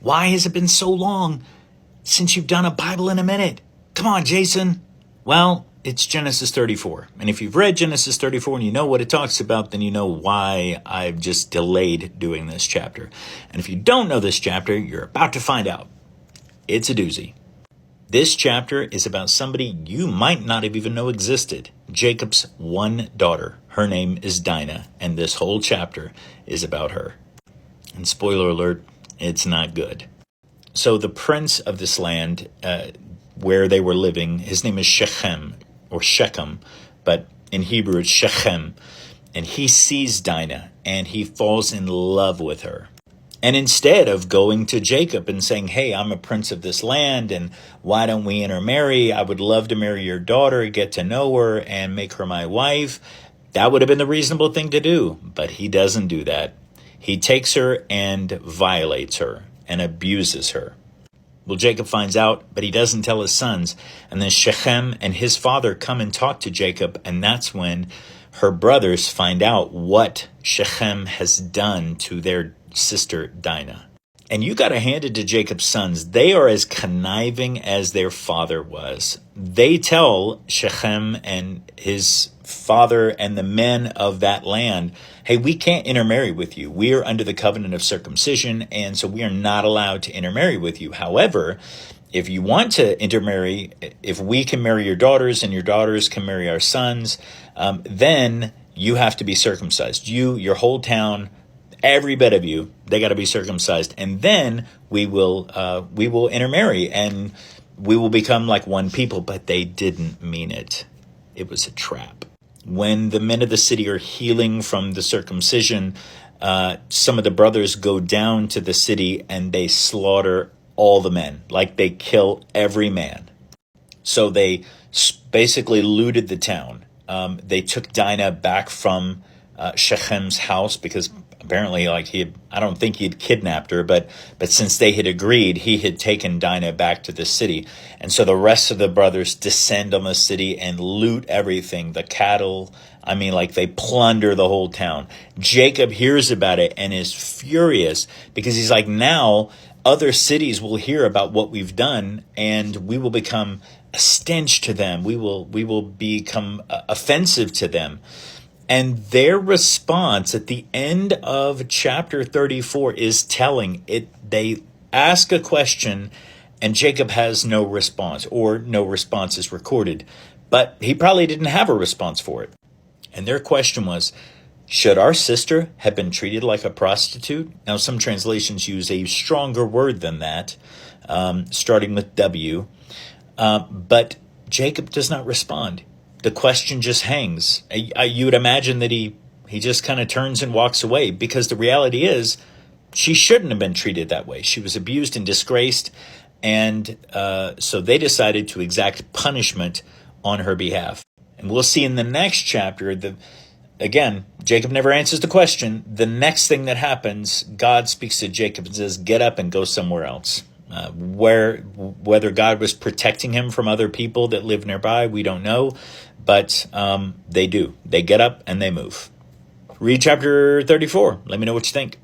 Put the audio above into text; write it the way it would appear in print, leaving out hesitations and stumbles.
Why has it been so long since you've done a Bible in a minute? Come on, Jason. Well, it's Genesis 34. And if you've read Genesis 34 and you know what it talks about, then you know why I've just delayed doing this chapter. And if you don't know this chapter, you're about to find out. It's a doozy. This chapter is about somebody you might not have even know existed. Jacob's one daughter. Her name is Dinah, and this whole chapter is about her. And spoiler alert, it's not good. So the prince of this land, where they were living, his name is Shechem, or Shechem, but in Hebrew it's Shechem. And he sees Dinah, and he falls in love with her. And instead of going to Jacob and saying, hey, I'm a prince of this land, and why don't we intermarry? I would love to marry your daughter, get to know her, and make her my wife. That would have been the reasonable thing to do. But he doesn't do that. He takes her and violates her and abuses her. Well, Jacob finds out, but he doesn't tell his sons. And then Shechem and his father come and talk to Jacob, and that's when her brothers find out what Shechem has done to their sister Dinah. And you got to hand it to Jacob's sons. They are as conniving as their father was. They tell Shechem and his father and the men of that land, hey, we can't intermarry with you. We are under the covenant of circumcision, and so we are not allowed to intermarry with you. However, if you want to intermarry, if we can marry your daughters and your daughters can marry our sons, then you have to be circumcised. You, your whole town, every bit of you, they got to be circumcised. And then we will intermarry and we will become like one people. But they didn't mean it. It was a trap. When the men of the city are healing from the circumcision, some of the brothers go down to the city and they slaughter all the men, like they kill every man. So they basically looted the town. They took Dinah back from Shechem's house because apparently, I don't think he had kidnapped her, but since they had agreed, he had taken Dinah back to the city. And so the rest of the brothers descend on the city and loot everything, the cattle. They plunder the whole town. Jacob hears about it and is furious because he's like, now other cities will hear about what we've done and we will become a stench to them. We will become offensive to them. And their response at the end of chapter 34 is telling it. They ask a question and Jacob has no response, or no response is recorded, but he probably didn't have a response for it. And their question was, should our sister have been treated like a prostitute? Now, some translations use a stronger word than that, starting with W, but Jacob does not respond. The question just hangs. You would imagine that he just kind of turns and walks away, because the reality is she shouldn't have been treated that way. She was abused and disgraced, and so they decided to exact punishment on her behalf. And we'll see in the next chapter, again, Jacob never answers the question. The next thing that happens, God speaks to Jacob and says, get up and go somewhere else. Whether God was protecting him from other people that live nearby, we don't know. But they do. They get up and they move. Read chapter 34. Let me know what you think.